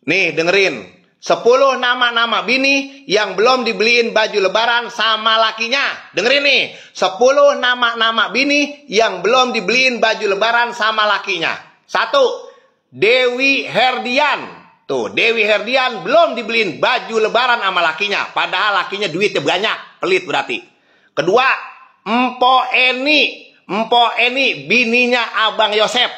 Nih, dengerin. 10 nama-nama bini yang belum dibeliin baju lebaran sama lakinya. Dengerin nih. 10 nama-nama bini yang belum dibeliin baju lebaran sama lakinya. 1. Dewi Herdian. Tuh, Dewi Herdian belum dibeliin baju lebaran sama lakinya. Padahal lakinya duitnya banyak. Pelit berarti. Kedua, Mpo Eni. Mpo Eni, bininya Abang Yosep.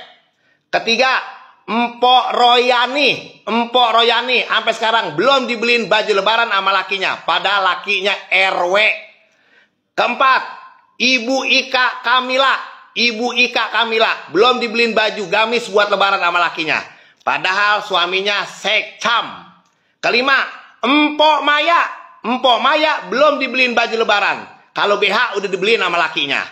Ketiga, Mpok Royani. Mpok Royani sampai sekarang belum dibeliin baju lebaran sama lakinya. Padahal lakinya RW. Keempat, Ibu Ika Kamila. Ibu Ika Kamila belum dibeliin baju gamis buat lebaran sama lakinya. Padahal suaminya sekcam. Kelima, Mpok Maya. Mpok Maya belum dibeliin baju lebaran. Kalau BH udah dibeliin sama lakinya.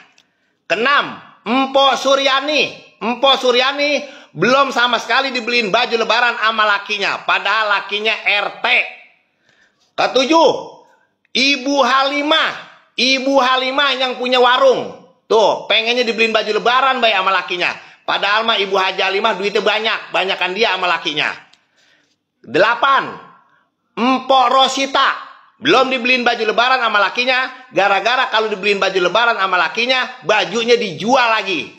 Keenam, Mpok Suryani. Mpok Suryani belum sama sekali dibeliin baju lebaran sama lakinya. Padahal lakinya RT. Ketujuh, Ibu Halimah. Ibu Halimah yang punya warung. Tuh, pengennya dibeliin baju lebaran baik sama lakinya. Padahal mah Ibu Haji Halimah duitnya banyak. Banyakan dia sama lakinya. 8. Mpok Rosita. Belum dibeliin baju lebaran sama lakinya. Gara-gara kalau dibeliin baju lebaran sama lakinya, bajunya dijual lagi.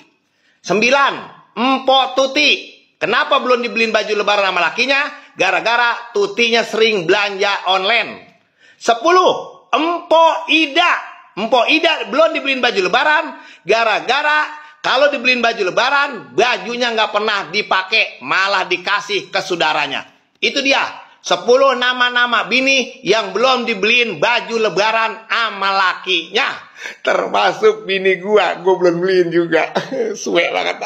9. Mpok Tuti. Kenapa belum dibeliin baju lebaran sama lakinya? Gara-gara Tutinya sering belanja online. 10. Mpok Ida. Mpok Ida belum dibeliin baju lebaran. Gara-gara kalau dibeliin baju lebaran, bajunya nggak pernah dipakai, malah dikasih ke saudaranya. Itu dia 10 nama-nama bini yang belum dibeliin baju lebaran sama lakinya. Termasuk bini gua belum beliin juga. Suwe banget.